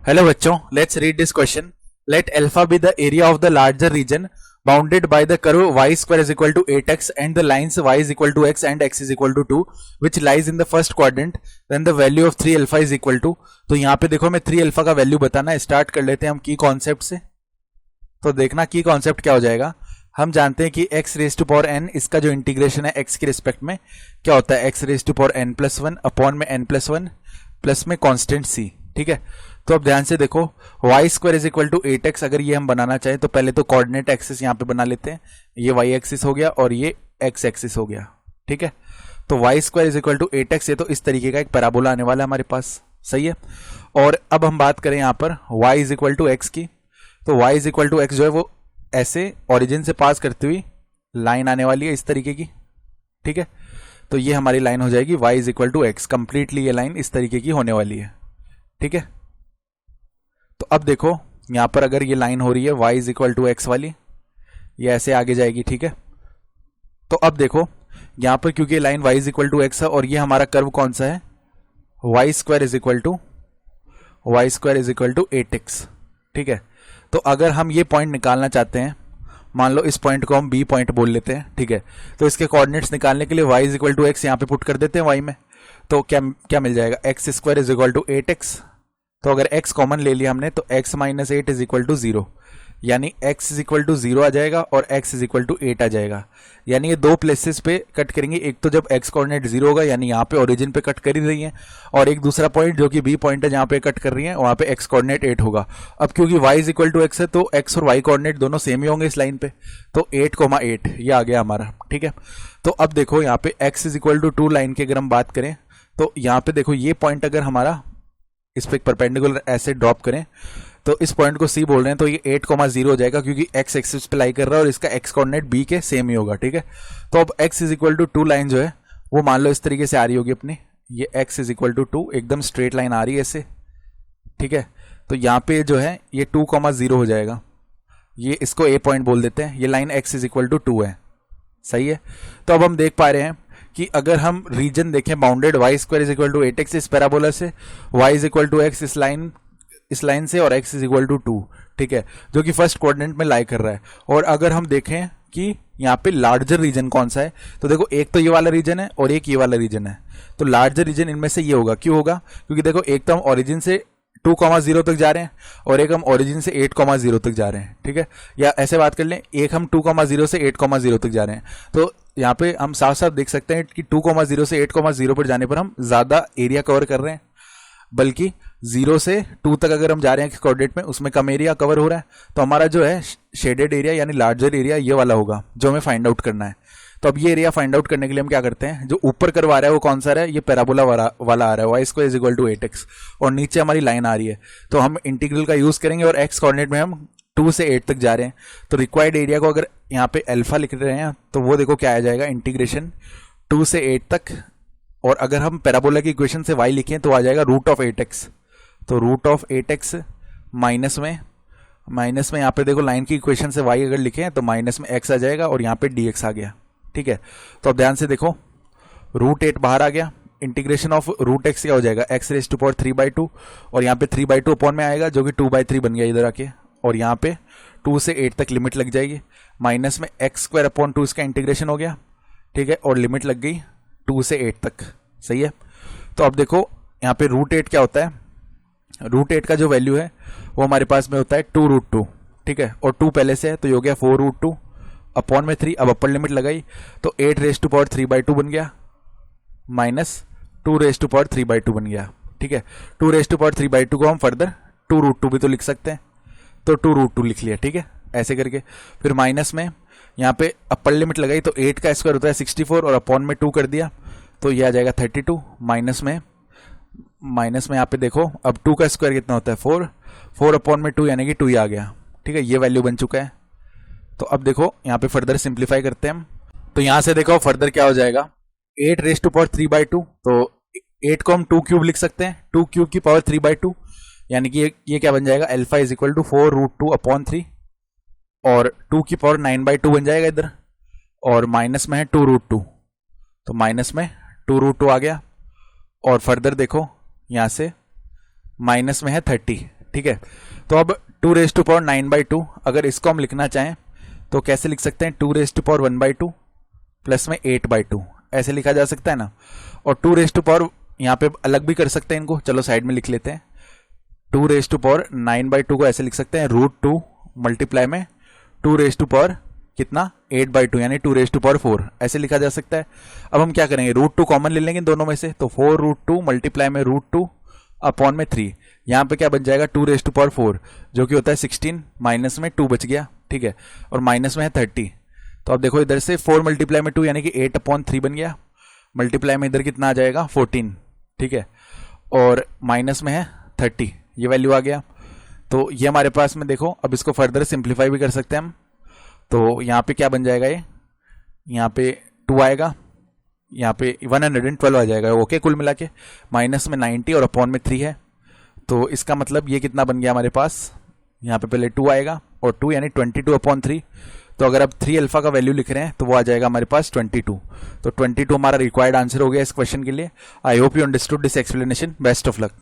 Hello बच्चों, let's read this question. Let alpha be the area of the larger region bounded by the curve y square is equal to 8x and the lines y is equal to x and x is equal to 2 which lies in the first quadrant. Then the value of 3 alpha is equal to. तो यहाँ पे देखो मैं 3 alpha का value बताना start कर लेते हैं हम की कॉन्सेप्ट से। तो देखना की कॉन्सेप्ट क्या हो जाएगा। हम जानते हैं कि x raise to power n इसका जो इंटीग्रेशन है x के रिस्पेक्ट में क्या होता है, x raise to power n+1 upon में n+1 प्लस में कांस्टेंट c। ठीक है, तो अब ध्यान से देखो y square is equal to 8x अगर ये हम बनाना चाहें तो पहले तो कोऑर्डिनेट एक्सिस यहाँ पे बना लेते हैं। ये y एक्सिस हो गया और ये x एक्सिस हो गया। ठीक है, तो y square is equal to 8x ये तो इस तरीके का एक पैराबोला आने वाला है हमारे पास। सही है, और अब हम बात करें यहाँ पर y is equal to x की, तो y is equal to x जो है वो ऐसे ओरिजिन से पास करती हुई लाइन आने वाली है इस तरीके की। ठीक है, तो ये हमारी लाइन हो जाएगी y is equal to x, completely ये लाइन इस तरीके की होने वाली है। ठीक है, तो अब देखो यहां पर अगर ये लाइन हो रही है y is equal to x वाली, ये ऐसे आगे जाएगी। ठीक है, तो अब देखो यहां पर क्योंकि line y is equal to x है और ये हमारा कर्व कौन सा है, y square is equal to 8x। ठीक है, तो अगर हम ये पॉइंट निकालना चाहते हैं, मान लो इस पॉइंट को हम b पॉइंट बोल लेते हैं। ठीक है, तो इसके कोऑर्डिनेट्स निकालने के लिए y is equal to x यहाँ पे पुट कर देते हैं y में, तो क्या मिल जाएगा, x square is equal to 8x। तो अगर x कॉमन ले लिया हमने तो x minus 8 is equal to 0, यानी x इज इक्वल टू 0 आ जाएगा और x इज इक्वल टू 8 आ जाएगा। यानी ये दो प्लेसेस पे कट करेंगे, एक तो जब x कोऑर्डिनेट 0 होगा यानी यहाँ पे ओरिजिन पे कट कर ही रही है, और एक दूसरा पॉइंट जो कि b पॉइंट है जहाँ पे कट कर रही है वहाँ पे x कोऑर्डिनेट 8 होगा। अब क्योंकि y is equal to x है तो x और y कोऑर्डिनेट दोनों सेम ही होंगे इस लाइन पे, तो 8,8 ये आ गया हमारा। ठीक है, तो अब देखो यहाँ पे x is equal to 2 line की अगर हम बात करें तो यहाँ पे देखो ये पॉइंट अगर हमारा इस पे परपेंडिकुलर ऐसे ड्रॉप करें तो इस पॉइंट को C बोल रहे हैं, तो ये 8,0 हो जाएगा क्योंकि x एक्सिस पे लाई कर रहा है और इसका x कोऑर्डिनेट b के सेम ही होगा। ठीक है, तो अब x is equal to 2 line जो है वो मान लो इस तरीके से आ रही होगी अपनी, ये x इज इक्वल टू 2 एकदम स्ट्रेट लाइन आ रही है ऐसे। ठीक है, तो यहाँ पे जो है ये 2,0 हो जाएगा, ये इसको a पॉइंट बोल देते हैं, ये line x is equal to 2 है। सही है, तो अब हम देख पा रहे हैं कि अगर हम रीजन देखें bounded y square is equal to 8x इस पैराबोला से, y is equal to x इस लाइन से और x इज इक्वल टू 2। ठीक है, जो कि फर्स्ट कोऑर्डिनेट में लाई कर रहा है। और अगर हम देखें कि यहाँ पे लार्जर रीजन कौन सा है, तो देखो एक तो ये वाला रीजन है और एक ये वाला रीजन है, तो लार्जर रीजन इनमें से ये होगा। क्यों होगा, क्योंकि देखो एक तो हम ओरिजिन से 2,0 तक जा रहे हैं और एक हम ओरिजिन से 8,0 तक जा रहे हैं। ठीक है, या ऐसे बात कर लें, एक हम 2,0 से 8,0 तक जा रहे हैं, तो यहाँ पे हम साफ साफ देख सकते हैं कि 2,0 से 8,0 पर जाने पर हम ज्यादा एरिया कवर कर रहे हैं, बल्कि 0 से 2 तक अगर हम जा रहे हैं कोऑर्डिनेट में उसमें कम एरिया कवर हो रहा है। तो हमारा जो है शेडेड एरिया यानी लार्जर एरिया ये वाला होगा जो हमें फाइंड आउट करना है। तो अब ये एरिया फाइंड आउट करने के लिए हम क्या करते हैं, जो ऊपर करवा रहा है वो कौन सा रहा है, ये पैराबोला वाला आ रहा है y square is equal to 8x, और नीचे हमारी लाइन आ रही है, तो हम इंटीग्रल का यूज करेंगे और x कोऑर्डिनेट में हम 2 से 8 तक जा रहे हैं। तो रिक्वायर्ड एरिया को अगर यहाँ पे अल्फा लिख रहे हैं तो वो देखो क्या आ जाएगा, इंटीग्रेशन 2 से 8 तक, और अगर हम पैराबोला की इक्वेशन से y लिखें तो आ जाएगा रूट ऑफ 8x। तो रूट ऑफ 8x माइनस में यहाँ पे देखो लाइन की इक्वेशन से y अगर लिखें तो माइनस में x आ जाएगा और यहाँ पे dx आ गया। ठीक है, तो अब ध्यान से देखो रूट 8 बाहर आ गया, इंटीग्रेशन ऑफ रूट x क्या हो जाएगा, x रेज टू पावर 3/2, और यहाँ पे 3/2 अपॉन में आएगा जो कि 2/3 बन गया इधर आके, और यहाँ पे 2 से 8 तक लिमिट लग जाएगी, माइनस में x स्क्वायर अपॉन 2 इसका इंटीग्रेशन हो गया। ठीक है, और लिमिट लग गई 2 से 8 तक। सही है, तो अब देखो यहाँ पे रूट 8 क्या होता है, रूट 8 का जो वैल्यू है वो हमारे पास में होता है 2√2। ठीक है, और 2 पहले से है तो ये हो गया 4√2 अपॉन में 3, अब अपर लिमिट लगाई तो 8 रेज टू पावर 3/2 बन गया, माइनस 2 रेज टू पावर 3/2 बन गया। ठीक है, 2 रेज टू पावर 3/2 को हम फर्दर 2√2 भी तो लिख सकते हैं, तो 2√2 लिख लिया। ठीक है, ऐसे करके फिर माइनस में यहाँ पे अपर लिमिट लगाई तो 8 का स्क्वायर होता है 64 और अपॉन में 2 कर दिया तो ये आ जाएगा 32, माइनस में यहाँ पे देखो अब 2 का स्क्वायर कितना होता है 4 अपॉन में 2 यानी कि 2 ही आ गया। ठीक है, ये वैल्यू बन चुका है। तो अब देखो यहाँ पे फर्दर सिंप्लीफाई करते हैं हम, तो यहाँ से देखो फर्दर क्या हो जाएगा, 8 रेज टू पावर 3/2, तो 8 को हम 2 क्यूब लिख सकते हैं, 2 क्यूब की पावर 3/2, यानी कि ये क्या बन जाएगा, alpha is equal to 4√2 upon 3, और 2 की पावर 9/2 बन जाएगा इधर, और माइनस में है 2√2, तो माइनस में 2√2 आ गया, और फर्दर देखो यहां से माइनस में है 30, ठीक है। तो अब 2⁹ अगर इसको हम लिखना चाहें तो कैसे लिख सकते हैं, 2⁴ प्लस में 8/2 ऐसे लिखा जा सकता है ना। और 2 यहाँ पे अलग भी कर सकते हैं इनको, चलो साइड में लिख लेते हैं। 2⁹ को ऐसे लिख सकते हैं √2 मल्टीप्लाई में 2 कितना 8/2 यानी 2⁴ ऐसे लिखा जा सकता है। अब हम क्या करेंगे, √2 कॉमन ले लेंगे दोनों में से, तो 4√2 मल्टीप्लाई में √2 अपॉन में 3, यहाँ पे क्या बच जाएगा 2⁴ जो कि होता है 16, माइनस में 2 बच गया, ठीक है, और माइनस में है 30। तो अब देखो इधर से 4 मल्टीप्लाई में 2 यानी कि 8/3 बन गया, मल्टीप्लाई में इधर कितना आ जाएगा 14, ठीक है, और माइनस में है 30, ये वैल्यू आ गया। तो ये हमारे पास में देखो, अब इसको फर्दर सिंप्लीफाई भी कर सकते हैं हम। तो यहाँ पे क्या बन जाएगा, ये यहाँ पे 2 आएगा, यहाँ पे 112 आ जाएगा, ओके, कुल मिला के माइनस में 90 और अपॉन में 3 है। तो इसका मतलब ये कितना बन गया हमारे पास, यहाँ पे पहले 2 आएगा और 2 यानी 22/3। तो अगर आप 3 अल्फा का वैल्यू लिख रहे हैं तो वो आ जाएगा हमारे पास 22। तो 22 हमारा रिक्वायर्ड आंसर हो गया इस क्वेश्चन के लिए। I hope you understood this explanation. Best of luck.